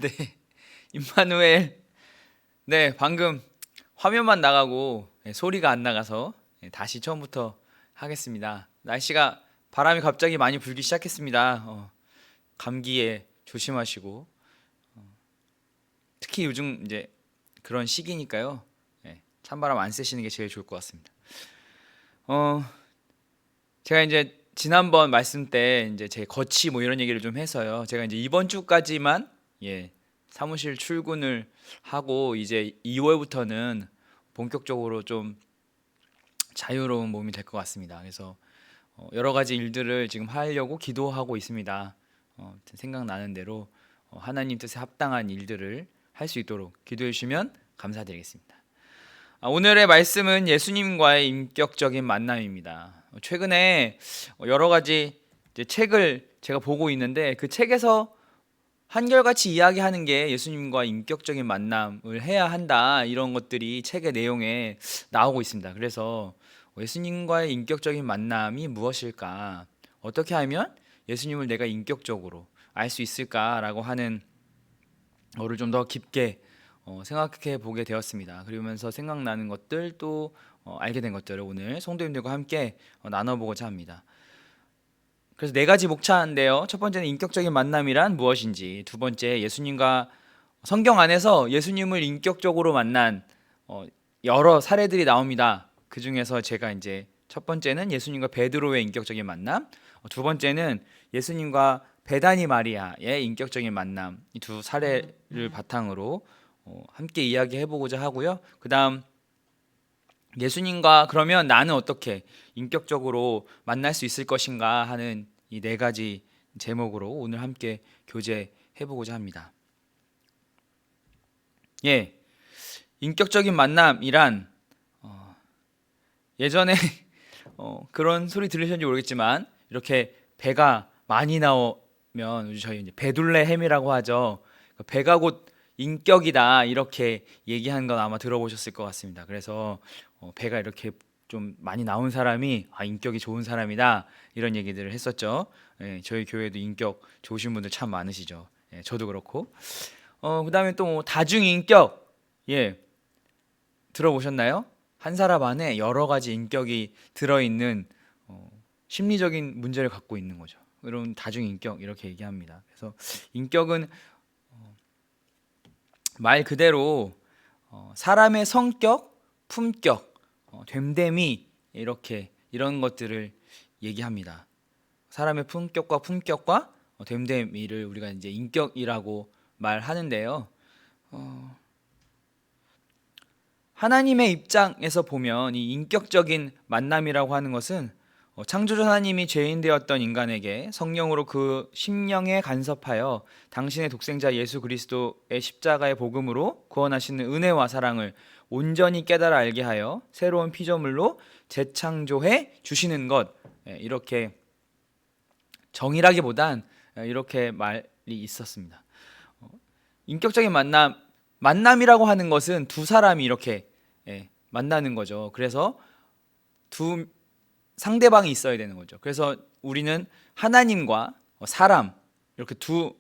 네. 임마누엘. 네, 방금 화면만 나가고 소리가 안 나가서 다시 처음부터 하겠습니다. 날씨가 바람이 갑자기 많이 불기 시작했습니다. 감기에 조심하시고 특히 요즘 이제 그런 시기니까요. 찬바람 안 쐬시는 게 제일 좋을 것 같습니다. 어, 제가 이제 지난번 말씀 때 이제 제 거치 뭐 이런 얘기를 좀 해서요. 제가 이제 이번 주까지만 사무실 출근을 하고 이제 2월부터는 본격적으로 좀 자유로운 몸이 될 것 같습니다. 그래서 여러 가지 일들을 지금 하려고 기도하고 있습니다. 생각나는 대로 하나님 뜻에 합당한 일들을 할 수 있도록 기도해 주시면 감사드리겠습니다. 오늘의 말씀은 예수님과의 인격적인 만남입니다. 최근에 여러 가지 이제 책을 제가 보고 있는데 그 책에서 한결같이 이야기하는 게 예수님과 인격적인 만남을 해야 한다 이런 것들이 책의 내용에 나오고 있습니다. 그래서 예수님과의 인격적인 만남이 무엇일까? 어떻게 하면 예수님을 내가 인격적으로 알 수 있을까라고 하는 거를 좀 더 깊게 생각해 보게 되었습니다. 그러면서 생각나는 것들 또 알게 된 것들을 오늘 성도님들과 함께 나눠보고자 합니다. 그래서 네 가지 목차인데요. 첫 번째는 인격적인 만남이란 무엇인지, 두 번째 예수님과 성경 안에서 예수님을 인격적으로 만난 여러 사례들이 나옵니다. 그 중에서 제가 이제 첫 번째는 예수님과 베드로의 인격적인 만남, 두 번째는 예수님과 베다니 마리아의 인격적인 만남, 이 두 사례를 바탕으로 함께 이야기해 보고자 하고요. 그다음 예수님과 그러면 나는 어떻게 인격적으로 만날 수 있을 것인가 하는 이 네 가지 제목으로 오늘 함께 교제해 보고자 합니다. 인격적인 만남이란 예전에 그런 소리 들으셨는지 모르겠지만 이렇게 배가 많이 나오면 저희 이제 배둘레햄이라고 하죠. 배가 곧 인격이다 이렇게 얘기한 건 아마 들어보셨을 것 같습니다. 그래서 배가 이렇게 좀 많이 나온 사람이 인격이 좋은 사람이다 이런 얘기들을 했었죠. 저희 교회도 인격 좋으신 분들 참 많으시죠. 저도 그렇고. 그다음에 또 다중인격 들어보셨나요? 한 사람 안에 여러 가지 인격이 들어있는 심리적인 문제를 갖고 있는 거죠. 이런 다중인격 이렇게 얘기합니다. 그래서 인격은 말 그대로 사람의 성격, 품격, 됨됨이 이렇게 이런 것들을 얘기합니다. 사람의 품격과 됨됨이를 우리가 이제 인격이라고 말하는데요. 하나님의 입장에서 보면 이 인격적인 만남이라고 하는 것은 창조주 하나님이 죄인 되었던 인간에게 성령으로 그 심령에 간섭하여 당신의 독생자 예수 그리스도의 십자가의 복음으로 구원하시는 은혜와 사랑을 온전히 깨달아 알게 하여 새로운 피조물로 재창조해 주시는 것, 이렇게 정의라기보단 이렇게 말이 있었습니다. 인격적인 만남이라고 하는 것은 두 사람이 이렇게 만나는 거죠. 그래서 두 상대방이 있어야 되는 거죠. 그래서 우리는 하나님과 사람 이렇게 두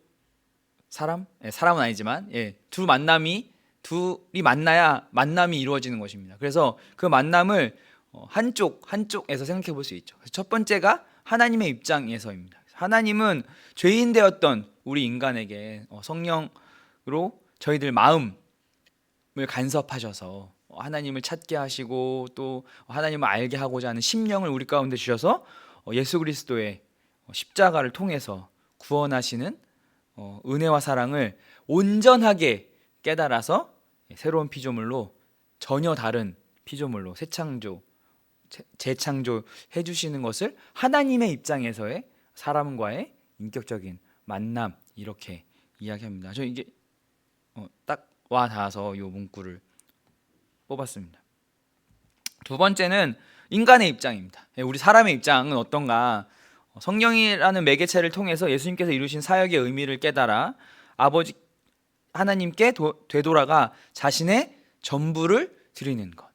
사람? 사람은 아니지만 두 만남이 둘이 만나야 만남이 이루어지는 것입니다. 그래서 그 만남을 한쪽에서 생각해 볼 수 있죠. 첫 번째가 하나님의 입장에서입니다. 하나님은 죄인 되었던 우리 인간에게 성령으로 저희들 마음을 간섭하셔서 하나님을 찾게 하시고 또 하나님을 알게 하고자 하는 심령을 우리 가운데 주셔서 예수 그리스도의 십자가를 통해서 구원하시는 은혜와 사랑을 온전하게 깨달아서 새로운 피조물로 전혀 다른 피조물로 재창조 해주시는 것을 하나님의 입장에서의 사람과의 인격적인 만남 이렇게 이야기합니다. 저 이게 딱 와 닿아서 이 문구를 뽑았습니다. 두 번째는 인간의 입장입니다. 우리 사람의 입장은 어떤가? 성령이라는 매개체를 통해서 예수님께서 이루신 사역의 의미를 깨달아 아버지 하나님께 되돌아가 자신의 전부를 드리는 것.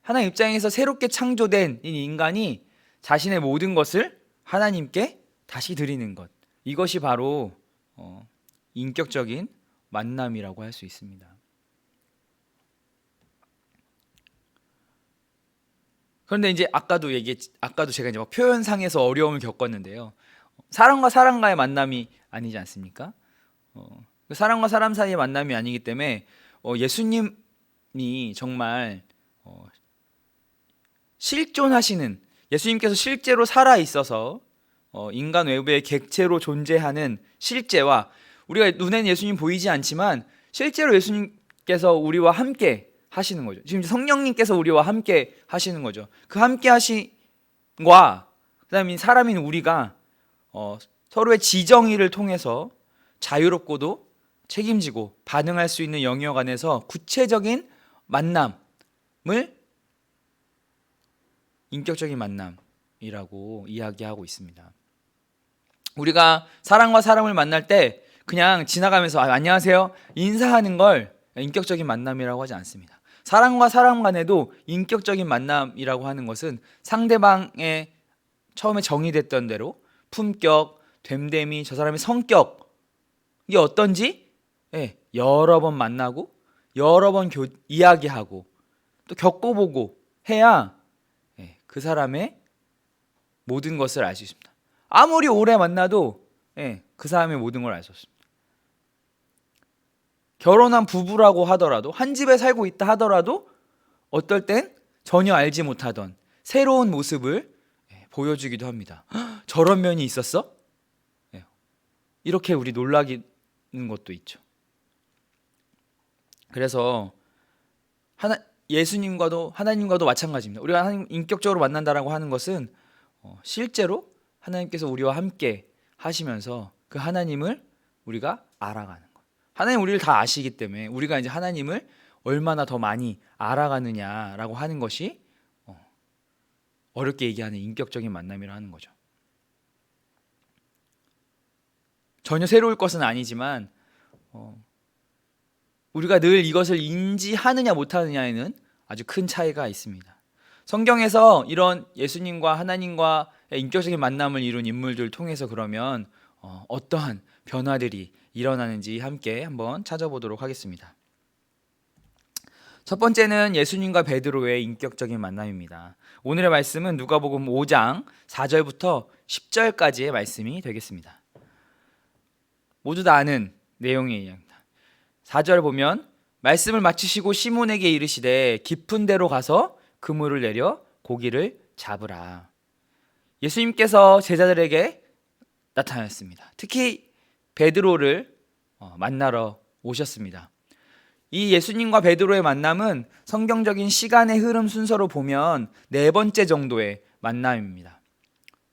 하나님 입장에서 새롭게 창조된 이 인간이 자신의 모든 것을 하나님께 다시 드리는 것. 이것이 바로 인격적인 만남이라고 할 수 있습니다. 그런데 이제 아까도 제가 이제 막 표현상에서 어려움을 겪었는데요. 사람과 사람과의 만남이 아니지 않습니까? 사람과 사람 사이의 만남이 아니기 때문에 예수님이 정말 실존하시는, 예수님께서 실제로 살아 있어서 인간 외부의 객체로 존재하는 실제와, 우리가 눈에는 예수님 보이지 않지만 실제로 예수님께서 우리와 함께 하시는 거죠. 지금 성령님께서 우리와 함께 하시는 거죠. 그 함께 하심과 그다음에 사람인 우리가 서로의 지정의를 통해서 자유롭고도 책임지고 반응할 수 있는 영역 안에서 구체적인 만남을 인격적인 만남이라고 이야기하고 있습니다. 우리가 사람과 사람을 만날 때 그냥 지나가면서 안녕하세요 인사하는 걸 인격적인 만남이라고 하지 않습니다. 사람과 사람 간에도 인격적인 만남이라고 하는 것은 상대방의 처음에 정의됐던 대로 품격, 됨됨이, 저 사람의 성격, 이게 어떤지 여러 번 만나고 여러 번 이야기하고 또 겪어보고 해야 그 사람의 모든 것을 알 수 있습니다. 아무리 오래 만나도 그 사람의 모든 걸 알 수 없습니다. 결혼한 부부라고 하더라도, 한 집에 살고 있다 하더라도 어떨 땐 전혀 알지 못하던 새로운 모습을 보여주기도 합니다. 저런 면이 있었어? 이렇게 우리 놀라기는 것도 있죠. 그래서 예수님과도 하나님과도 마찬가지입니다. 우리가 하나님 인격적으로 만난다라고 하는 것은 실제로 하나님께서 우리와 함께 하시면서 그 하나님을 우리가 알아가는 거예요. 하나님 우리를 다 아시기 때문에 우리가 이제 하나님을 얼마나 더 많이 알아가느냐라고 하는 것이 어렵게 얘기하는 인격적인 만남이라 하는 거죠. 전혀 새로울 것은 아니지만 우리가 늘 이것을 인지하느냐 못하느냐에는 아주 큰 차이가 있습니다. 성경에서 이런 예수님과 하나님과의 인격적인 만남을 이룬 인물들을 통해서 그러면 어떠한 변화들이 일어나는지 함께 한번 찾아보도록 하겠습니다. 첫 번째는 예수님과 베드로의 인격적인 만남입니다. 오늘의 말씀은 누가복음 5장 4절부터 10절까지의 말씀이 되겠습니다. 모두 다 아는 내용의 이야기입니다. 4절 보면 말씀을 마치시고 시몬에게 이르시되 깊은 데로 가서 그물을 내려 고기를 잡으라. 예수님께서 제자들에게 나타났습니다. 특히 베드로를 만나러 오셨습니다. 이 예수님과 베드로의 만남은 성경적인 시간의 흐름 순서로 보면 네 번째 정도의 만남입니다.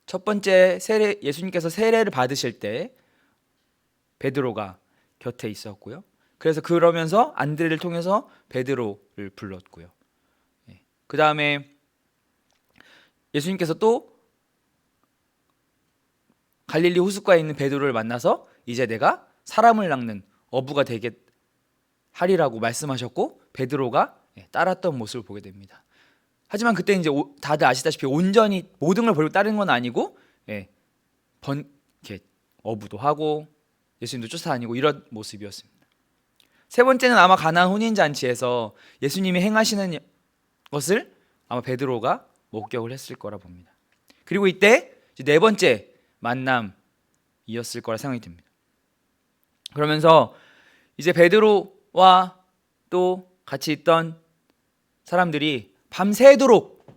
첫 번째 예수님께서 세례를 받으실 때 베드로가 곁에 있었고요. 그래서 그러면서 안드레를 통해서 베드로를 불렀고요. 그 다음에 예수님께서 또 갈릴리 호숫가에 있는 베드로를 만나서 이제 내가 사람을 낚는 어부가 되게 하리라고 말씀하셨고 베드로가 따랐던 모습을 보게 됩니다. 하지만 그때 이제 다들 아시다시피 온전히 모든 걸 버리고 따르는 건 아니고 이렇게 어부도 하고 예수님도 쫓아다니고 이런 모습이었습니다. 세 번째는 아마 가나안 혼인잔치에서 예수님이 행하시는 것을 아마 베드로가 목격을 했을 거라 봅니다. 그리고 이때 네 번째 만남이었을 거라 생각이 듭니다. 그러면서 이제 베드로와 또 같이 있던 사람들이 밤새도록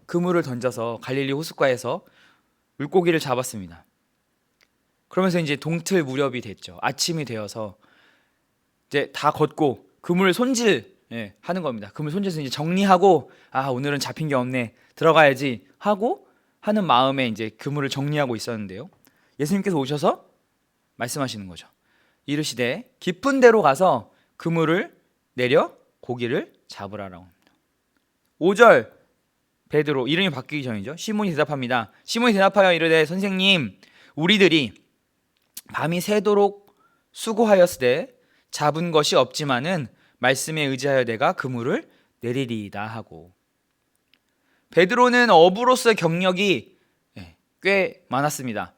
그물을 던져서 갈릴리 호숫가에서 물고기를 잡았습니다. 그러면서 이제 동틀 무렵이 됐죠. 아침이 되어서 이제 다 걷고 그물을 손질하는 겁니다. 그물 손질해서 이제 정리하고 오늘은 잡힌 게 없네 들어가야지 하고 하는 마음에 이제 그물을 정리하고 있었는데요. 예수님께서 오셔서 말씀하시는 거죠. 이르시되 깊은 데로 가서 그물을 내려 고기를 잡으라라고 합니다. 5절 베드로 이름이 바뀌기 전이죠. 시몬이 대답합니다. 시몬이 대답하여 이르되 선생님 우리들이 밤이 새도록 수고하였으되 잡은 것이 없지만은 말씀에 의지하여 내가 그물을 내리리이다 하고, 베드로는 어부로서의 경력이 꽤 많았습니다.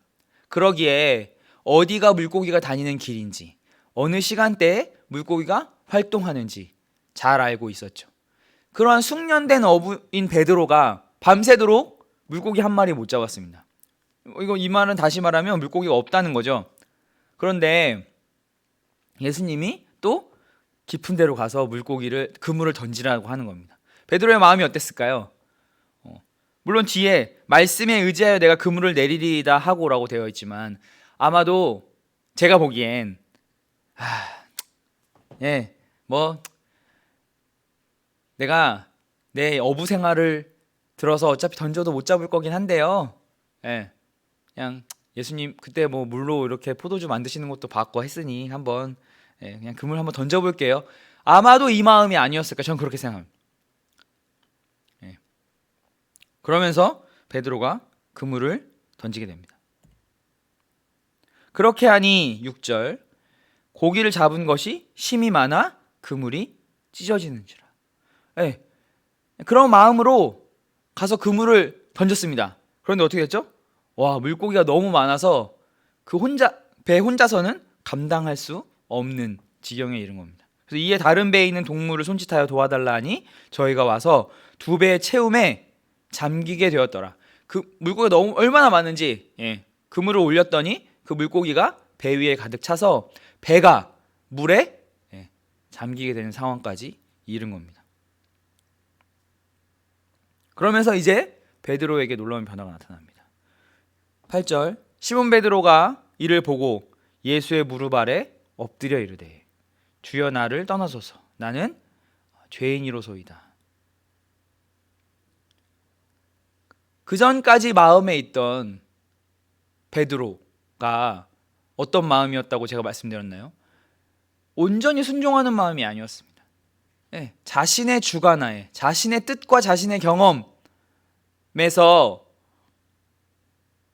그러기에 어디가 물고기가 다니는 길인지, 어느 시간대에 물고기가 활동하는지 잘 알고 있었죠. 그러한 숙련된 어부인 베드로가 밤새도록 물고기 한 마리 못 잡았습니다. 이 말은 다시 말하면 물고기가 없다는 거죠. 그런데 예수님이 또 깊은 데로 가서 그물을 던지라고 하는 겁니다. 베드로의 마음이 어땠을까요? 물론 뒤에 말씀에 의지하여 내가 그물을 내리리이다 하고라고 되어 있지만 아마도 제가 보기엔 내가 내 어부 생활을 들어서 어차피 던져도 못 잡을 거긴 한데요. 그냥 예수님 그때 뭐 물로 이렇게 포도주 만드시는 것도 봤고 했으니 한번 그냥 그물 한번 던져볼게요. 아마도 이 마음이 아니었을까? 전 그렇게 생각합니다. 그러면서 베드로가 그물을 던지게 됩니다. 그렇게 하니 6절 고기를 잡은 것이 심이 많아 그물이 찢어지는지라. 그런 마음으로 가서 그물을 던졌습니다. 그런데 어떻게 됐죠? 물고기가 너무 많아서 배 혼자서는 감당할 수 없는 지경에 이른 겁니다. 그래서 이에 다른 배에 있는 동물을 손짓하여 도와달라 하니 저희가 와서 2배의 채움에 잠기게 되었더라. 그 물고기가 얼마나 많은지 그물을 올렸더니 그 물고기가 배 위에 가득 차서 배가 물에 잠기게 되는 상황까지 이른 겁니다. 그러면서 이제 베드로에게 놀라운 변화가 나타납니다. 8절 시몬 베드로가 이를 보고 예수의 무릎 아래 엎드려 이르되 주여 나를 떠나소서 나는 죄인이로소이다. 그 전까지 마음에 있던 베드로가 어떤 마음이었다고 제가 말씀드렸나요? 온전히 순종하는 마음이 아니었습니다. 자신의 주관하에 자신의 뜻과 자신의 경험에서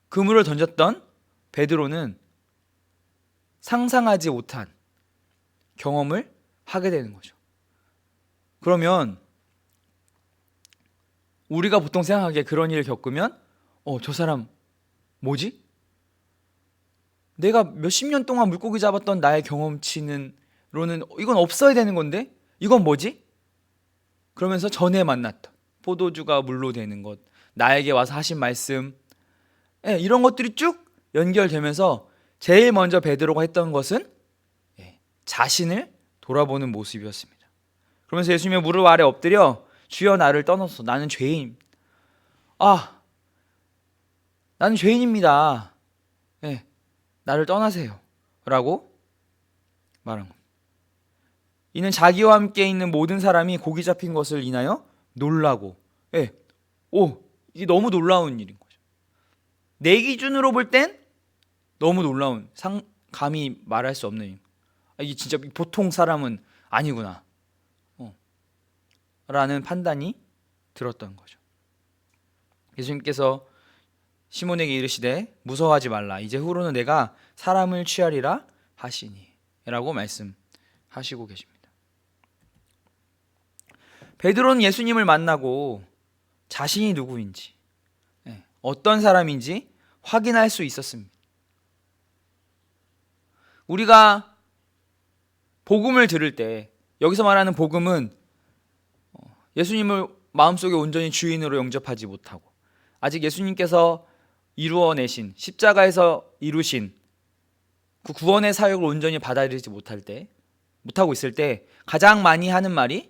그물을 던졌던 베드로는 상상하지 못한 경험을 하게 되는 거죠. 그러면 우리가 보통 생각하기에 그런 일을 겪으면 저 사람 뭐지? 내가 몇십 년 동안 물고기 잡았던 나의 경험치로는 이건 없어야 되는 건데 이건 뭐지? 그러면서 전에 만났던 포도주가 물로 되는 것, 나에게 와서 하신 말씀, 이런 것들이 쭉 연결되면서 제일 먼저 베드로가 했던 것은 자신을 돌아보는 모습이었습니다. 그러면서 예수님의 무릎 아래 엎드려 주여 나를 떠나소서 나는 죄인. 나는 죄인입니다. 나를 떠나세요 라고 말한 겁니다. 이는 자기와 함께 있는 모든 사람이 고기 잡힌 것을 인하여 놀라고 이게 너무 놀라운 일인 거죠. 내 기준으로 볼 땐 너무 놀라운 감히 말할 수 없는 이게 진짜 보통 사람은 아니구나 라는 판단이 들었던 거죠. 예수님께서 시몬에게 이르시되 무서워하지 말라 이제 후로는 내가 사람을 취하리라 하시니 라고 말씀하시고 계십니다. 베드로는 예수님을 만나고 자신이 누구인지 어떤 사람인지 확인할 수 있었습니다. 우리가 복음을 들을 때 여기서 말하는 복음은 예수님을 마음속에 온전히 주인으로 영접하지 못하고 아직 예수님께서 이루어내신 십자가에서 이루신 그 구원의 사역을 온전히 받아들이지 못하고 있을 때 가장 많이 하는 말이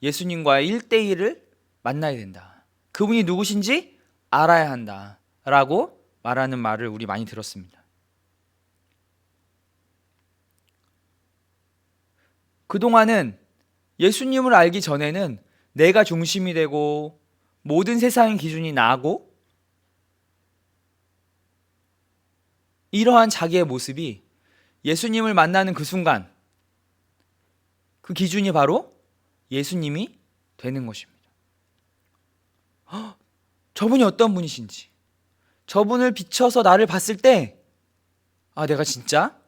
예수님과의 1대1을 만나야 된다. 그분이 누구신지 알아야 한다 라고 말하는 말을 우리 많이 들었습니다. 그동안은 예수님을 알기 전에는 내가 중심이 되고 모든 세상의 기준이 나고 이러한 자기의 모습이 예수님을 만나는 그 순간 그 기준이 바로 예수님이 되는 것입니다. 저분이 어떤 분이신지 저분을 비춰서 나를 봤을 때 내가 진짜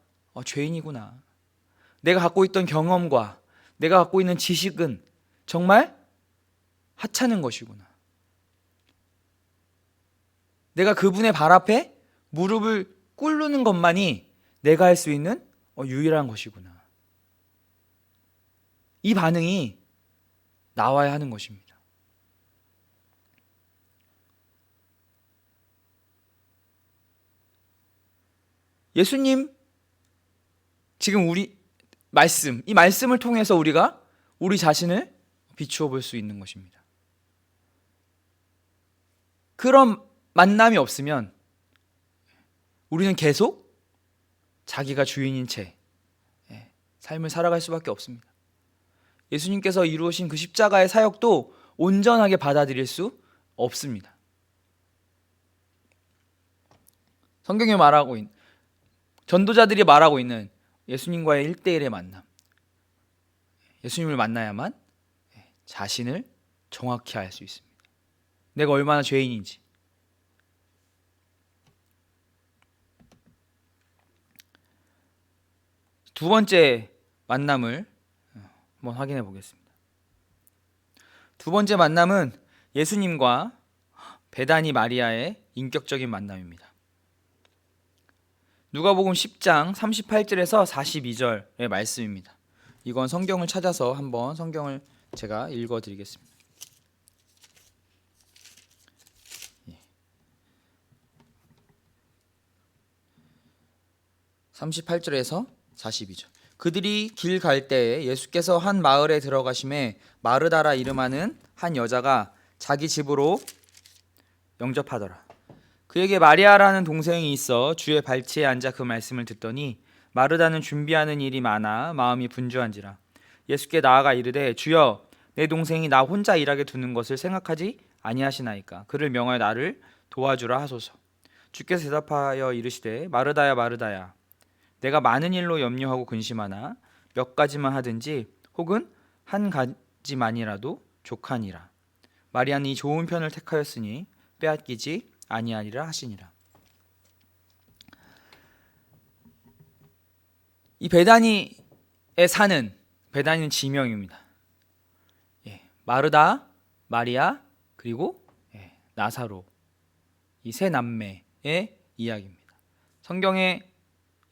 죄인이구나. 내가 갖고 있던 경험과 내가 갖고 있는 지식은 정말 하찮은 것이구나. 내가 그분의 발 앞에 무릎을 꿇는 것만이 내가 할 수 있는 유일한 것이구나. 이 반응이 나와야 하는 것입니다. 예수님 지금 이 말씀을 통해서 우리가 우리 자신을 비추어 볼 수 있는 것입니다. 그런 만남이 없으면 우리는 계속 자기가 주인인 채 삶을 살아갈 수밖에 없습니다. 예수님께서 이루신 그 십자가의 사역도 온전하게 받아들일 수 없습니다. 성경이 말하고 있는, 전도자들이 말하고 있는 예수님과의 1대1의 만남, 예수님을 만나야만 자신을 정확히 알 수 있습니다. 내가 얼마나 죄인인지. 두 번째 만남을 한번 확인해 보겠습니다. 두 번째 만남은 예수님과 베다니 마리아의 인격적인 만남입니다. 누가복음 10장 38절에서 42절의 말씀입니다. 이건 성경을 찾아서 한번 성경을 제가 읽어 드리겠습니다. 38절에서 42절. 그들이 길 갈 때에 예수께서 한 마을에 들어가심에 마르다라 이름하는 한 여자가 자기 집으로 영접하더라. 그에게 마리아라는 동생이 있어 주의 발치에 앉아 그 말씀을 듣더니 마르다는 준비하는 일이 많아 마음이 분주한지라. 예수께 나아가 이르되 주여 내 동생이 나 혼자 일하게 두는 것을 생각하지 아니하시나이까. 그를 명하여 나를 도와주라 하소서. 주께서 대답하여 이르시되 마르다야 마르다야 내가 많은 일로 염려하고 근심하나 몇 가지만 하든지 혹은 한 가지만이라도 족하니라. 마리아는 이 좋은 편을 택하였으니 빼앗기지 아니하리라 하시니라. 이 베다니에 사는, 베다니는 지명입니다. 마르다, 마리아, 그리고 나사로, 이 세 남매의 이야기입니다. 성경에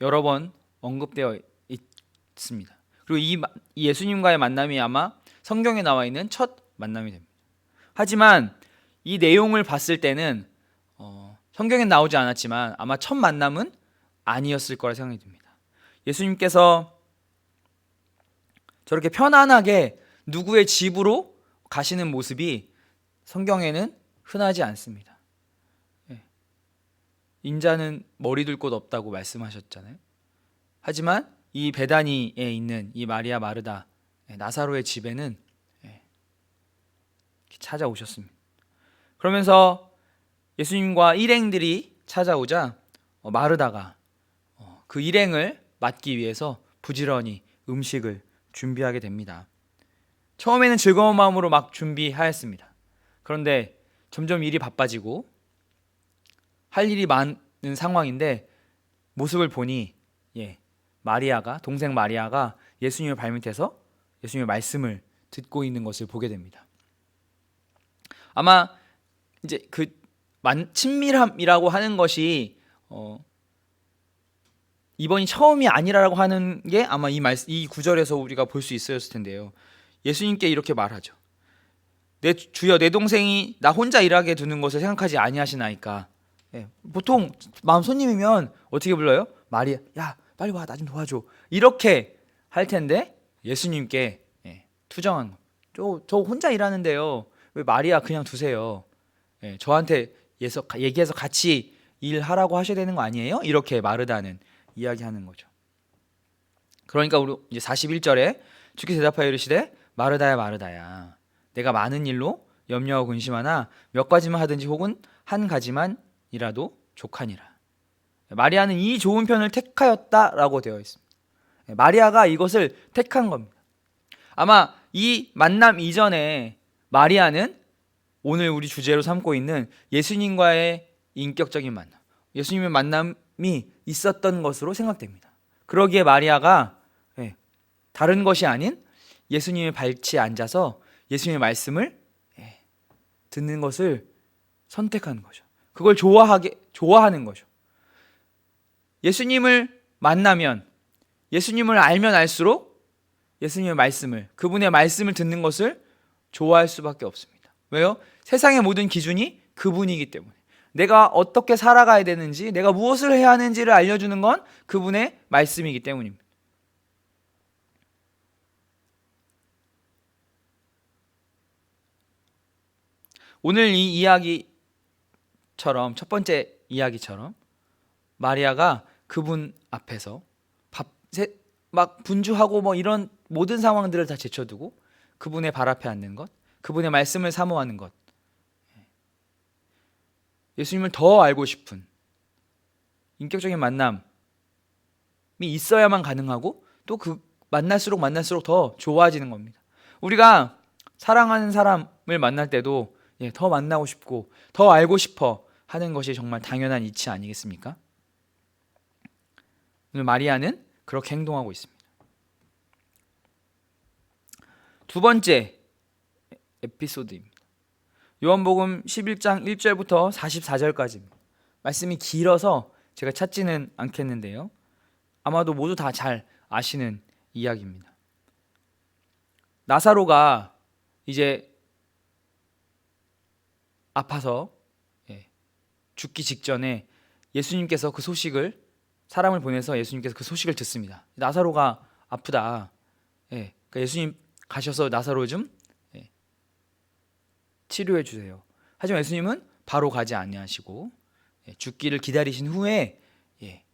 여러 번 언급되어 있습니다. 그리고 이 예수님과의 만남이 아마 성경에 나와 있는 첫 만남이 됩니다. 하지만 이 내용을 봤을 때는 성경에 나오지 않았지만 아마 첫 만남은 아니었을 거라 생각이 듭니다. 예수님께서 저렇게 편안하게 누구의 집으로 가시는 모습이 성경에는 흔하지 않습니다. 인자는 머리 둘 곳 없다고 말씀하셨잖아요. 하지만 이 베다니에 있는 이 마리아 마르다 나사로의 집에는 찾아오셨습니다. 그러면서 예수님과 일행들이 찾아오자 마르다가 그 일행을 맞기 위해서 부지런히 음식을 준비하게 됩니다. 처음에는 즐거운 마음으로 막 준비하였습니다. 그런데 점점 일이 바빠지고 할 일이 많은 상황인데 모습을 보니 마리아가, 동생 마리아가 예수님의 발밑에서 예수님의 말씀을 듣고 있는 것을 보게 됩니다. 아마 이제 그 친밀함이라고 하는 것이 이번이 처음이 아니라고 하는 게 아마 이 구절에서 우리가 볼 수 있었을 텐데요. 예수님께 이렇게 말하죠. 주여 내 동생이 나 혼자 일하게 두는 것을 생각하지 아니하시나이까. 보통 마음 손님이면 어떻게 불러요? 마리아, 야 빨리 와, 나 좀 도와줘. 이렇게 할 텐데 예수님께 투정한 거. 저 혼자 일하는데요. 왜 마리아 그냥 두세요. 저한테 얘기해서 같이 일하라고 하셔야 되는 거 아니에요? 이렇게 마르다는 이야기하는 거죠. 그러니까 우리 이제 41절에 주께서 대답하여 이르시되 마르다야 마르다야 내가 많은 일로 염려하고 근심하나 몇 가지만 하든지 혹은 한 가지만이라도 족하니라. 마리아는 이 좋은 편을 택하였다라고 되어 있습니다. 마리아가 이것을 택한 겁니다. 아마 이 만남 이전에 마리아는 오늘 우리 주제로 삼고 있는 예수님과의 인격적인 만남, 예수님의 만남이 있었던 것으로 생각됩니다. 그러기에 마리아가 다른 것이 아닌 예수님의 발치에 앉아서 예수님의 말씀을 듣는 것을 선택하는 거죠. 그걸 좋아하는 거죠. 예수님을 만나면 예수님을 알면 알수록 예수님의 말씀을, 그분의 말씀을 듣는 것을 좋아할 수밖에 없습니다. 왜요? 세상의 모든 기준이 그분이기 때문에. 내가 어떻게 살아가야 되는지, 내가 무엇을 해야 하는지를 알려주는 건 그분의 말씀이기 때문입니다. 오늘 이 이야기처럼, 첫 번째 이야기처럼 마리아가 그분 앞에서 막 분주하고 뭐 이런 모든 상황들을 다 제쳐두고 그분의 발 앞에 앉는 것, 그분의 말씀을 사모하는 것, 예수님을 더 알고 싶은 인격적인 만남이 있어야만 가능하고, 또 그 만날수록 더 좋아지는 겁니다. 우리가 사랑하는 사람을 만날 때도 더 만나고 싶고 더 알고 싶어 하는 것이 정말 당연한 이치 아니겠습니까? 오늘 마리아는 그렇게 행동하고 있습니다. 두 번째 에피소드입니다. 요한복음 11장 1절부터 44절까지입니다. 말씀이 길어서 제가 찾지는 않겠는데요, 아마도 모두 다 잘 아시는 이야기입니다. 나사로가 이제 아파서 죽기 직전에 예수님께서 그 소식을, 사람을 보내서 예수님께서 그 소식을 듣습니다. 나사로가 아프다. 그러니까 예수님 가셔서 나사로 좀 치료해 주세요. 하지만 예수님은 바로 가지 아니하시고 죽기를 기다리신 후에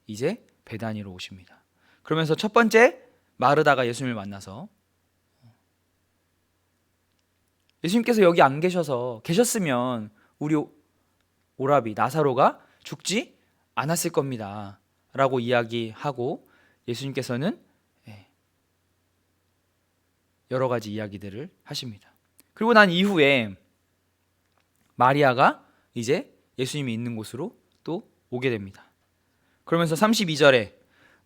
이제 베다니로 오십니다. 그러면서 첫 번째 마르다가 예수님을 만나서, 예수님께서 여기 안 계셨으면 우리 오라비 나사로가 죽지 않았을 겁니다 라고 이야기하고, 예수님께서는 여러 가지 이야기들을 하십니다. 그리고 난 이후에 마리아가 이제 예수님이 있는 곳으로 또 오게 됩니다. 그러면서 32절에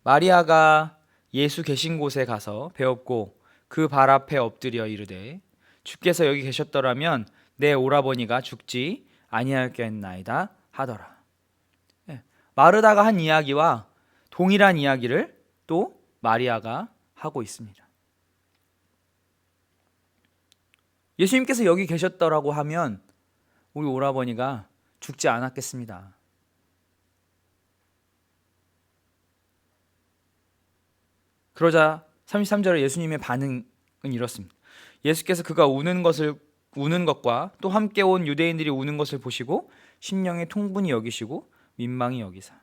마리아가 예수 계신 곳에 가서 배웠고 그 발 앞에 엎드려 이르되 주께서 여기 계셨더라면 내 오라버니가 죽지 아니하였겠나이다 하더라. 마르다가 한 이야기와 동일한 이야기를 또 마리아가 하고 있습니다. 예수님께서 여기 계셨더라고 하면 우리 오라버니가 죽지 않았겠습니다. 그러자 33절에 예수님의 반응은 이렇습니다. 예수께서 그가 우는 것과 또 함께 온 유대인들이 우는 것을 보시고 심령에 통분히 여기시고 민망히 여기사.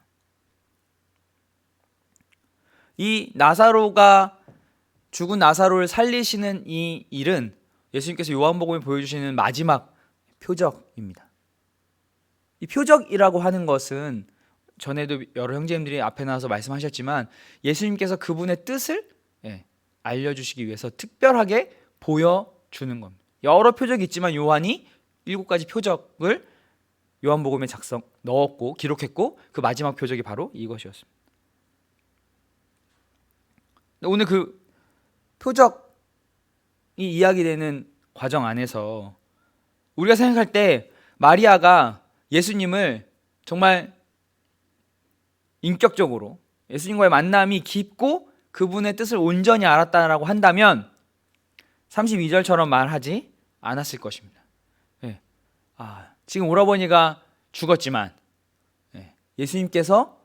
이 나사로가, 죽은 나사로를 살리시는 이 일은 예수님께서 요한복음에 보여주시는 마지막 표적입니다. 이 표적이라고 하는 것은 전에도 여러 형제님들이 앞에 나와서 말씀하셨지만 예수님께서 그분의 뜻을 알려주시기 위해서 특별하게 보여주는 겁니다. 여러 표적이 있지만 요한이 7가지 표적을 요한복음에 넣었고 기록했고, 그 마지막 표적이 바로 이것이었습니다. 오늘 그 표적이 이야기되는 과정 안에서 우리가 생각할 때 마리아가 예수님을 정말 인격적으로, 예수님과의 만남이 깊고 그분의 뜻을 온전히 알았다라고 한다면 32절처럼 말하지 않았을 것입니다. 지금 오라버니가 죽었지만 예수님께서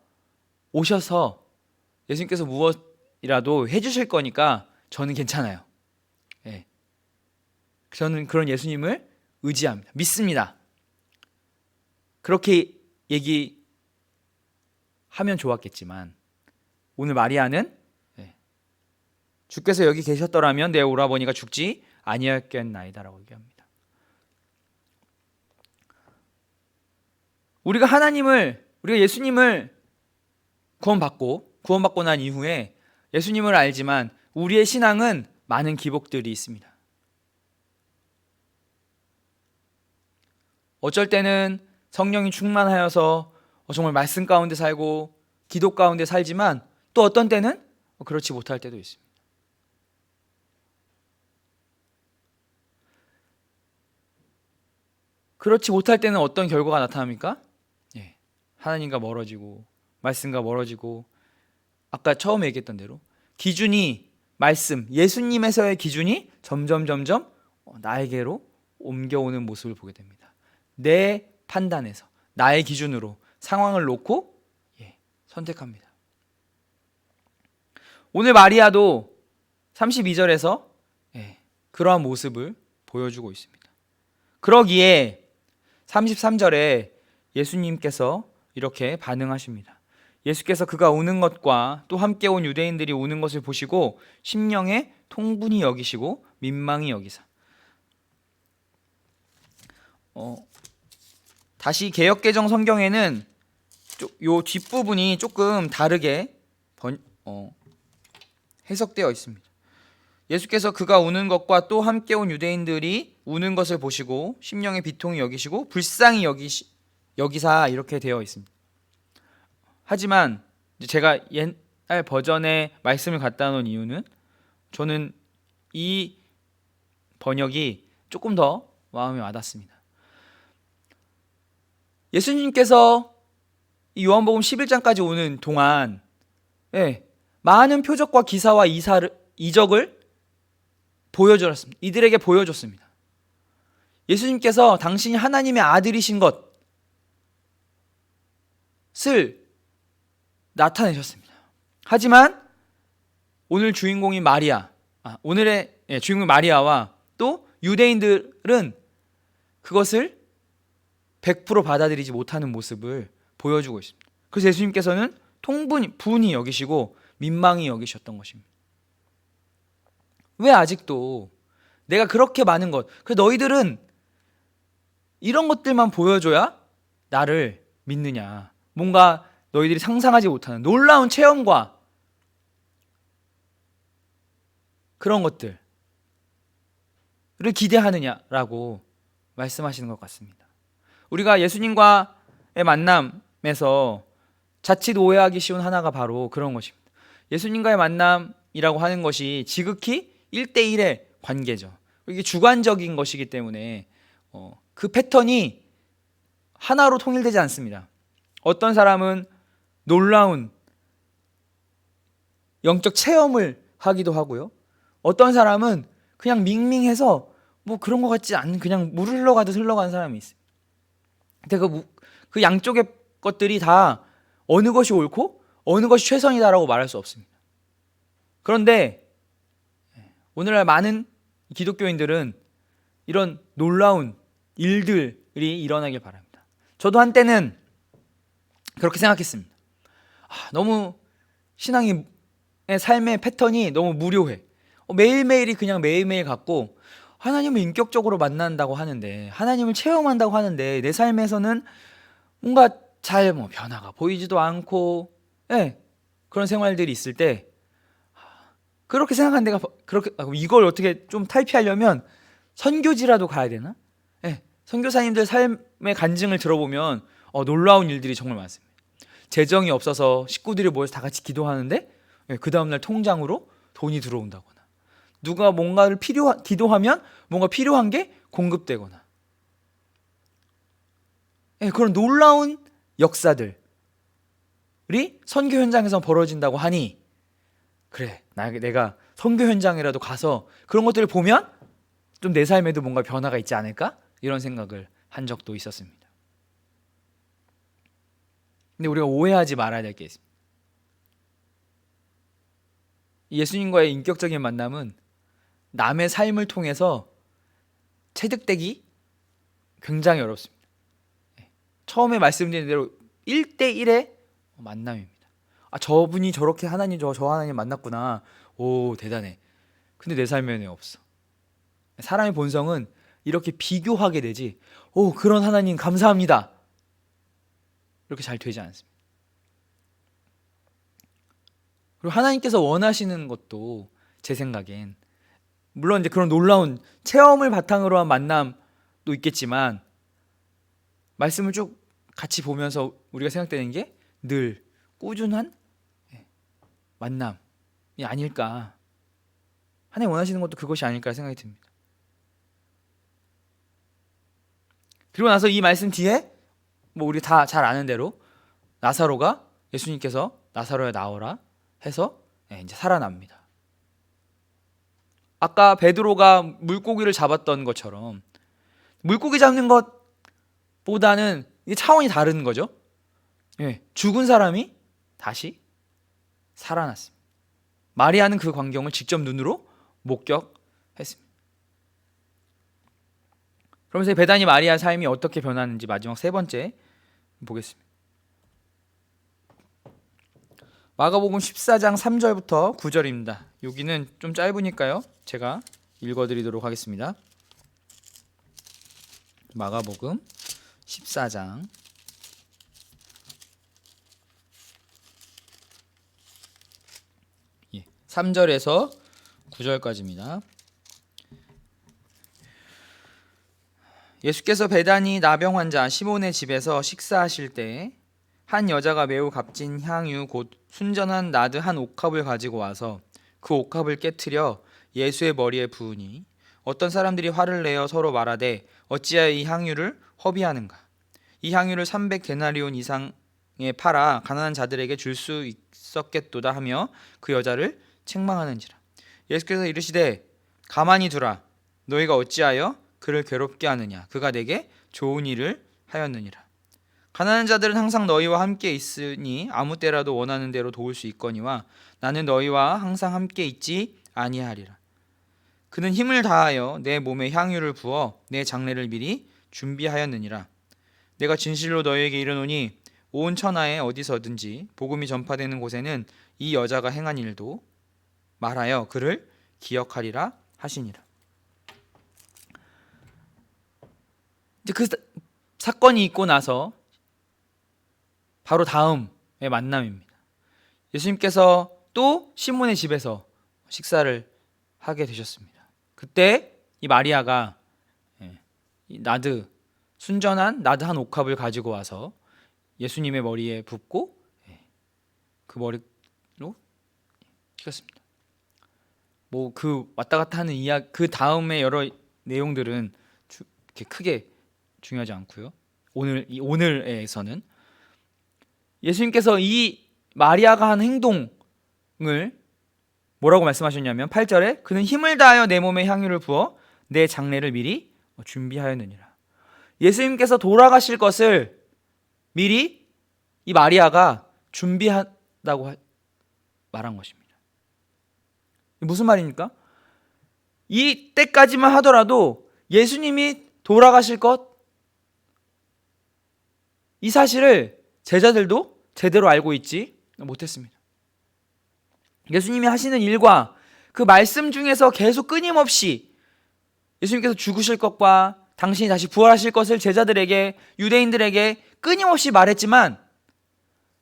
오셔서 예수님께서 무엇이라도 해주실 거니까 저는 괜찮아요. 저는 그런 예수님을 의지합니다. 믿습니다. 그렇게 얘기하면 좋았겠지만 오늘 마리아는 주께서 여기 계셨더라면 내 오라버니가 죽지 아니었겠나이다라고 얘기합니다. 우리가 예수님을 구원받고 난 이후에 예수님을 알지만 우리의 신앙은 많은 기복들이 있습니다. 어쩔 때는 성령이 충만하여서 정말 말씀 가운데 살고 기도 가운데 살지만, 또 어떤 때는 그렇지 못할 때도 있습니다. 그렇지 못할 때는 어떤 결과가 나타납니까? 하나님과 멀어지고 말씀과 멀어지고 아까 처음에 얘기했던 대로 기준이 말씀, 예수님에서의 기준이 점점 나에게로 옮겨오는 모습을 보게 됩니다. 내 판단에서 나의 기준으로 상황을 놓고 선택합니다. 오늘 마리아도 32절에서 그러한 모습을 보여주고 있습니다. 그러기에 33절에 예수님께서 이렇게 반응하십니다. 예수께서 그가 우는 것과 또 함께 온 유대인들이 우는 것을 보시고 심령에 통분히 여기시고 민망히 여기사. 다시 개역개정 성경에는 요 뒷부분이 조금 다르게 해석되어 있습니다. 예수께서 그가 우는 것과 또 함께 온 유대인들이 우는 것을 보시고 심령에 비통히 여기시고 불쌍히 여기사 이렇게 되어 있습니다. 하지만 제가 옛날 버전의 말씀을 갖다 놓은 이유는 저는 이 번역이 조금 더 마음에 와닿습니다. 예수님께서 이 요한복음 11장까지 오는 동안 많은 표적과 기사와 이적을 보여줬습니다. 이들에게 보여줬습니다. 예수님께서 당신이 하나님의 아들이신 것을 나타내셨습니다. 하지만 오늘 주인공인 오늘의 주인공 마리아와 또 유대인들은 그것을 100% 받아들이지 못하는 모습을 보여주고 있습니다. 그래서 예수님께서는 분히 여기시고 민망히 여기셨던 것입니다. 왜 아직도 내가 그렇게 많은 것, 너희들은 이런 것들만 보여줘야 나를 믿느냐, 뭔가 너희들이 상상하지 못하는 놀라운 체험과 그런 것들을 기대하느냐라고 말씀하시는 것 같습니다. 우리가 예수님과의 만남에서 자칫 오해하기 쉬운 하나가 바로 그런 것입니다. 예수님과의 만남이라고 하는 것이 지극히 1대1의 관계죠. 이게 주관적인 것이기 때문에 그 패턴이 하나로 통일되지 않습니다. 어떤 사람은 놀라운 영적 체험을 하기도 하고요. 어떤 사람은 그냥 밍밍해서 뭐 그런 것 같지 않은 그냥 물 흘러가듯 흘러가는 사람이 있어요. 근데 그 양쪽의 것들이 다 어느 것이 옳고 어느 것이 최선이다라고 말할 수 없습니다. 그런데 오늘날 많은 기독교인들은 이런 놀라운 일들이 일어나길 바랍니다. 저도 한때는 그렇게 생각했습니다. 너무 신앙의 삶의 패턴이 너무 무료해. 매일매일이 그냥 매일매일 같고 하나님을 인격적으로 만난다고 하는데 하나님을 체험한다고 하는데 내 삶에서는 뭔가 잘 변화가 보이지도 않고 그런 생활들이 있을 때 그렇게 생각한 내가 이걸 어떻게 좀 탈피하려면 선교지라도 가야 되나? 선교사님들 삶의 간증을 들어보면 놀라운 일들이 정말 많습니다. 재정이 없어서 식구들이 모여서 다 같이 기도하는데 그 다음날 통장으로 돈이 들어온다거나 누가 뭔가를 기도하면 뭔가 필요한 게 공급되거나 그런 놀라운 역사들이 선교 현장에서 벌어진다고 하니 그래 내가 선교 현장이라도 가서 그런 것들을 보면 좀 내 삶에도 뭔가 변화가 있지 않을까? 이런 생각을 한 적도 있었습니다. 근데 우리가 오해하지 말아야 될 게 있습니다. 예수님과의 인격적인 만남은 남의 삶을 통해서 체득되기 굉장히 어렵습니다. 처음에 말씀드린 대로 1대1의 만남입니다. 저분이 저렇게 하나님 저 하나님 만났구나. 오 대단해. 근데 내 삶에는 없어. 사람의 본성은 이렇게 비교하게 되지 그런 하나님 감사합니다 이렇게 잘 되지 않습니다. 그리고 하나님께서 원하시는 것도 제 생각엔 물론 이제 그런 놀라운 체험을 바탕으로 한 만남도 있겠지만 말씀을 쭉 같이 보면서 우리가 생각되는 게 늘 꾸준한 만남이 아닐까. 하나님 원하시는 것도 그것이 아닐까 생각이 듭니다. 그리고 나서 이 말씀 뒤에 우리 다 잘 아는 대로 나사로가 예수님께서 나사로야 나오라 해서 이제 살아납니다. 아까 베드로가 물고기를 잡았던 것처럼 물고기 잡는 것보다는 이게 차원이 다른 거죠. 죽은 사람이 다시 살아났습니다. 마리아는 그 광경을 직접 눈으로 목격했습니다. 그러면서 베다니 마리아 삶이 어떻게 변하는지 마지막 세 번째 보겠습니다. 마가복음 14장 3절부터 9절입니다. 여기는 좀 짧으니까요. 제가 읽어드리도록 하겠습니다. 마가복음 14장 3절에서 9절까지입니다. 예수께서 베다니 나병 환자 시몬의 집에서 식사하실 때 한 여자가 매우 값진 향유 곧 순전한 나드 한 옥합을 가지고 와서 그 옥합을 깨트려 예수의 머리에 부으니 어떤 사람들이 화를 내어 서로 말하되 어찌하여 이 향유를 허비하는가. 이 향유를 300데나리온 이상에 팔아 가난한 자들에게 줄 수 있었겠도다 하며 그 여자를 책망하는지라. 예수께서 이르시되 가만히 두라. 너희가 어찌하여 그를 괴롭게 하느냐. 그가 내게 좋은 일을 하였느니라. 가난한 자들은 항상 너희와 함께 있으니 아무 때라도 원하는 대로 도울 수 있거니와 나는 너희와 항상 함께 있지 아니하리라. 그는 힘을 다하여 내 몸에 향유를 부어 내 장례를 미리 준비하였느니라. 내가 진실로 너희에게 이르노니 온 천하에 어디서든지 복음이 전파되는 곳에는 이 여자가 행한 일도 말하여 그를 기억하리라 하시니라. 이제 그 사건이 있고 나서 바로 다음의 만남입니다. 예수님께서 또 시몬의 집에서 식사를 하게 되셨습니다. 그때 이 마리아가 이 순전한 나드 한 옥합을 가지고 와서 예수님의 머리에 붓고 그 머리로 튀겼습니다. 뭐 그 왔다 갔다 하는 이야기, 그 다음에 여러 내용들은 이렇게 크게 중요하지 않고요. 오늘에서는 예수님께서 이 마리아가 한 행동을 뭐라고 말씀하셨냐면 8절에 그는 힘을 다하여 내 몸에 향유를 부어 내 장례를 미리 준비하였느니라. 예수님께서 돌아가실 것을 미리 이 마리아가 준비한다고 말한 것입니다. 무슨 말입니까? 이 때까지만 하더라도 예수님이 돌아가실 것, 이 사실을 제자들도 제대로 알고 있지 못했습니다. 예수님이 하시는 일과 그 말씀 중에서 계속 끊임없이 예수님께서 죽으실 것과 당신이 다시 부활하실 것을 제자들에게, 유대인들에게 끊임없이 말했지만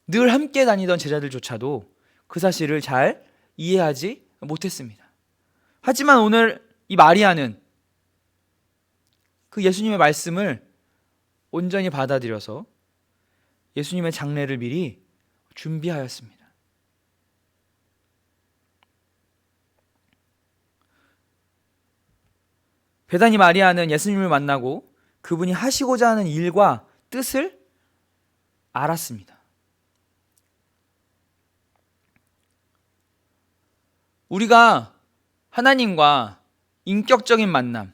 늘 함께 다니던 제자들조차도 그 사실을 잘 이해하지 못했습니다. 하지만 오늘 이 마리아는 그 예수님의 말씀을 온전히 받아들여서 예수님의 장례를 미리 준비하였습니다. 베다니 마리아는 예수님을 만나고 그분이 하시고자 하는 일과 뜻을 알았습니다. 우리가 하나님과 인격적인 만남,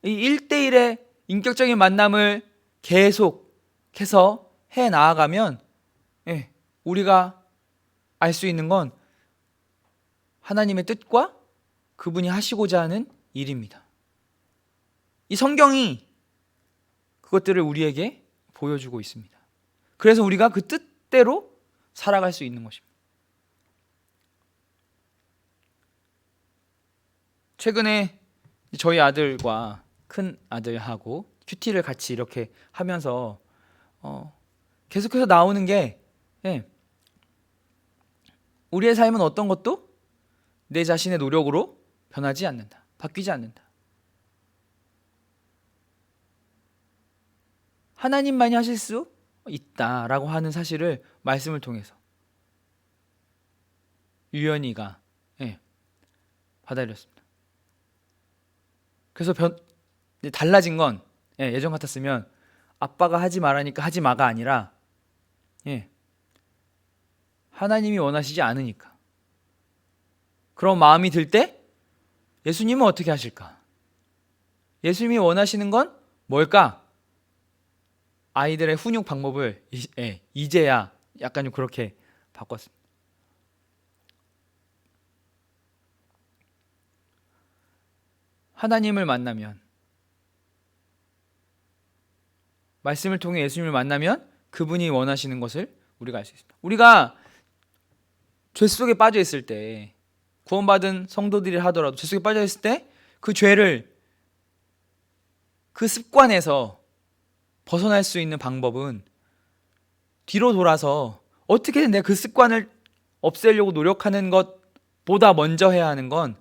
이 1대1의 인격적인 만남을 계속해서 해 나아가면 우리가 알 수 있는 건 하나님의 뜻과 그분이 하시고자 하는 일입니다. 이 성경이 그것들을 우리에게 보여주고 있습니다. 그래서 우리가 그 뜻대로 살아갈 수 있는 것입니다. 최근에 저희 아들과 큰 아들하고 큐티를 같이 이렇게 하면서 계속해서 나오는 게 우리의 삶은 어떤 것도 내 자신의 노력으로 변하지 않는다. 바뀌지 않는다. 하나님만이 하실 수 있다라고 하는 사실을 말씀을 통해서 유연이가 받아들였습니다. 그래서 달라진 건 예전 같았으면 아빠가 하지 말라니까 하지 마가 아니라 하나님이 원하시지 않으니까 그런 마음이 들 때 예수님은 어떻게 하실까? 예수님이 원하시는 건 뭘까? 아이들의 훈육 방법을 이제야 약간 좀 그렇게 바꿨습니다. 하나님을 만나면, 말씀을 통해 예수님을 만나면 그분이 원하시는 것을 우리가 알 수 있습니다. 우리가 죄 속에 빠져 있을 때, 구원받은 성도들이 하더라도 죄 속에 빠져 있을 때 그 죄를, 그 습관에서 벗어날 수 있는 방법은 뒤로 돌아서 어떻게든 내가 그 습관을 없애려고 노력하는 것보다 먼저 해야 하는 건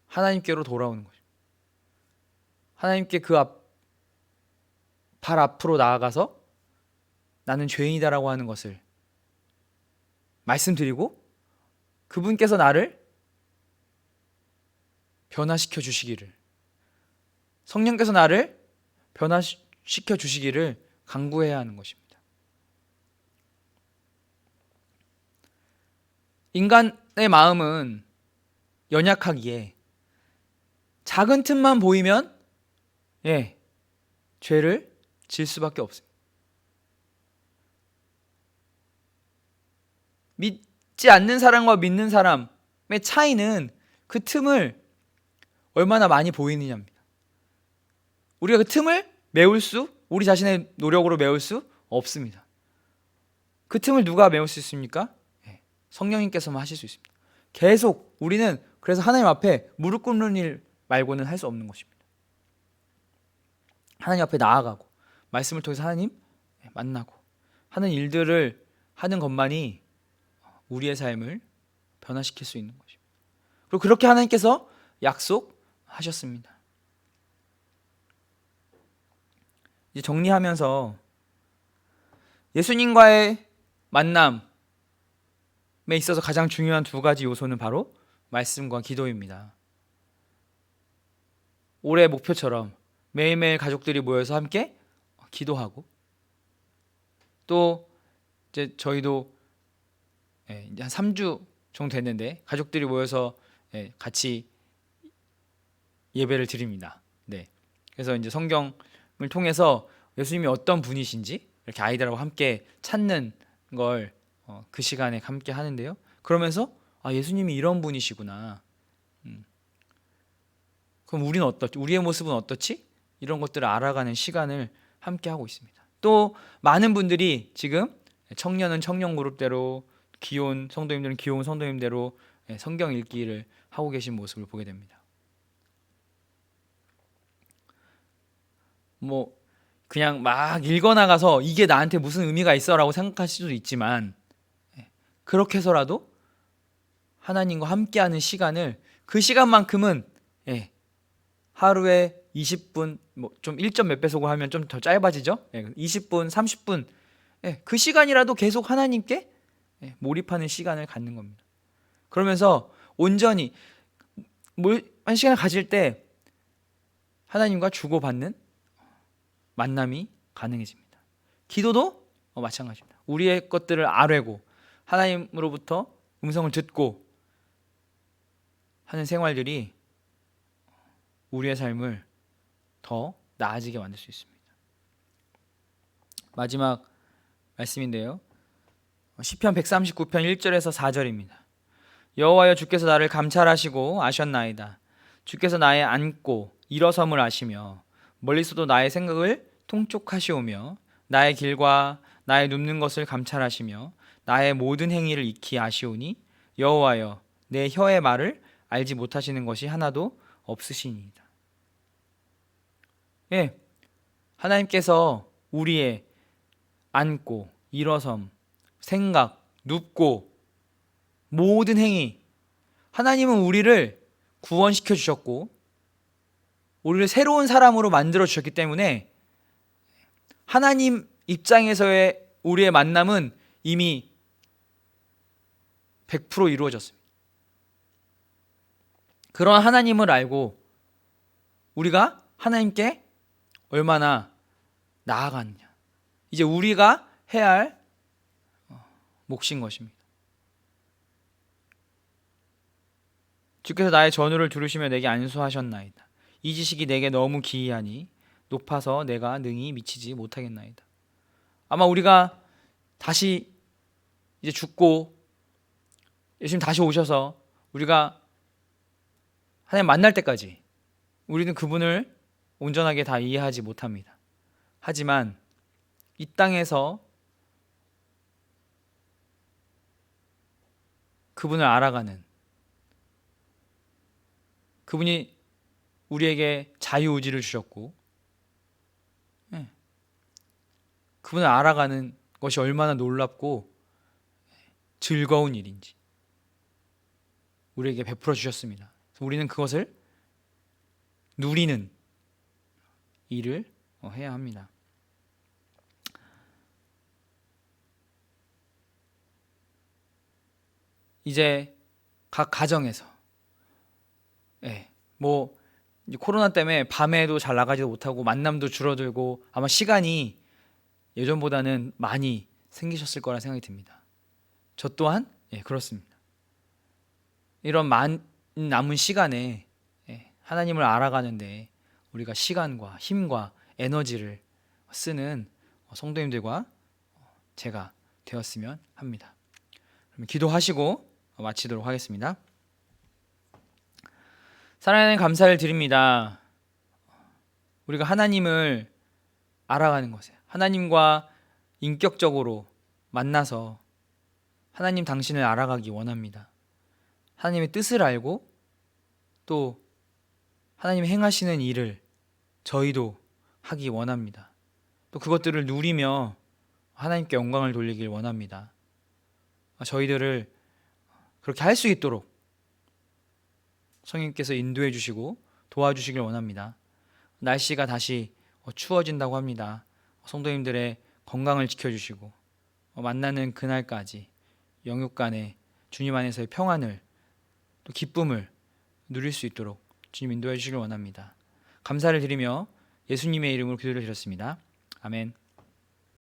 하나님께로 돌아오는 거죠. 하나님께 발 앞으로 나아가서 나는 죄인이다라고 하는 것을 말씀드리고 그분께서 나를 변화시켜 주시기를, 성령께서 나를 변화시켜 주시기를 간구해야 하는 것입니다. 인간의 마음은 연약하기에 작은 틈만 보이면 죄를 질 수밖에 없습니다. 믿지 않는 사람과 믿는 사람의 차이는 그 틈을 얼마나 많이 보이느냐입니다. 우리가 그 틈을 우리 자신의 노력으로 메울 수 없습니다. 그 틈을 누가 메울 수 있습니까? 성령님께서만 하실 수 있습니다. 계속 우리는 그래서 하나님 앞에 무릎 꿇는 일 말고는 할 수 없는 것입니다. 하나님 앞에 나아가고 말씀을 통해서 하나님 만나고 하는 일들을 하는 것만이 우리의 삶을 변화시킬 수 있는 것입니다. 그리고 그렇게 하나님께서 약속하셨습니다. 이제 정리하면서 예수님과의 만남에 있어서 가장 중요한 두 가지 요소는 바로 말씀과 기도입니다. 올해 목표처럼 매일매일 가족들이 모여서 함께 기도하고, 또 이제 저희도 이제 한 3주 정도 됐는데 가족들이 모여서 같이 예배를 드립니다. 그래서 이제 성경을 통해서 예수님이 어떤 분이신지 이렇게 아이들하고 함께 찾는 걸 그 시간에 함께 하는데요. 그러면서 예수님이 이런 분이시구나. 그럼 우리의 모습은 어떻지? 이런 것들을 알아가는 시간을 함께 하고 있습니다. 또 많은 분들이 지금 청년은 청년 그룹대로, 귀여운 성도님들은 귀여운 성도님대로 성경 읽기를 하고 계신 모습을 보게 됩니다. 그냥 막 읽어나가서 이게 나한테 무슨 의미가 있어라고 생각하실 수도 있지만, 그렇게 해서라도 하나님과 함께하는 시간을, 그 시간만큼은 하루에 20분, 좀 1점 몇 배속으로 하면 좀 더 짧아지죠. 20분, 30분, 그 시간이라도 계속 하나님께 몰입하는 시간을 갖는 겁니다. 그러면서 온전히 한 시간을 가질 때 하나님과 주고받는 만남이 가능해집니다. 기도도 마찬가지입니다. 우리의 것들을 아뢰고 하나님으로부터 음성을 듣고 하는 생활들이 우리의 삶을 더 나아지게 만들 수 있습니다. 마지막 말씀인데요, 시편 139편 1절에서 4절입니다. 여호와여, 주께서 나를 감찰하시고 아셨나이다. 주께서 나의 앉고 일어섬을 아시며 멀리서도 나의 생각을 통촉하시오며 나의 길과 나의 눕는 것을 감찰하시며 나의 모든 행위를 익히 아시오니 여호와여, 내 혀의 말을 알지 못하시는 것이 하나도 없으시니이다. 하나님께서 우리의 앉고 일어섬, 생각, 눕고 모든 행위, 하나님은 우리를 구원시켜 주셨고 우리를 새로운 사람으로 만들어 주셨기 때문에 하나님 입장에서의 우리의 만남은 이미 100% 이루어졌습니다. 그런 하나님을 알고 우리가 하나님께 얼마나 나아가느냐, 이제 우리가 해야 할 몫인 것입니다. 주께서 나의 전우를 들으시며 내게 안수하셨나이다. 이 지식이 내게 너무 기이하니 높아서 내가 능히 미치지 못하겠나이다. 아마 우리가 다시 이제 죽고 예수님 다시 오셔서 우리가 하나님 만날 때까지 우리는 그분을 온전하게 다 이해하지 못합니다. 하지만 이 땅에서 그분을 알아가는, 그분이 우리에게 자유의지를 주셨고 그분을 알아가는 것이 얼마나 놀랍고 즐거운 일인지 우리에게 베풀어 주셨습니다. 우리는 그것을 누리는 일을 해야 합니다. 이제 각 가정에서 뭐 이제 코로나 때문에 밤에도 잘 나가지도 못하고 만남도 줄어들고 아마 시간이 예전보다는 많이 생기셨을 거라 생각이 듭니다. 저 또한 그렇습니다. 이런 남은 시간에 하나님을 알아가는데 우리가 시간과 힘과 에너지를 쓰는 성도님들과 제가 되었으면 합니다. 그럼 기도하시고 마치도록 하겠습니다. 사랑하는 감사를 드립니다. 우리가 하나님을 알아가는 것에 하나님과 인격적으로 만나서 하나님 당신을 알아가기 원합니다. 하나님의 뜻을 알고 또 하나님이 행하시는 일을 저희도 하기 원합니다. 또 그것들을 누리며 하나님께 영광을 돌리길 원합니다. 저희들을 그렇게 할 수 있도록 성령님께서 인도해 주시고 도와주시길 원합니다. 날씨가 다시 추워진다고 합니다. 성도님들의 건강을 지켜주시고 만나는 그날까지 영육 간에 주님 안에서의 평안을 또 기쁨을 누릴 수 있도록 주님 인도해 주시길 원합니다. 감사를 드리며 예수님의 이름으로 기도를 드렸습니다. 아멘.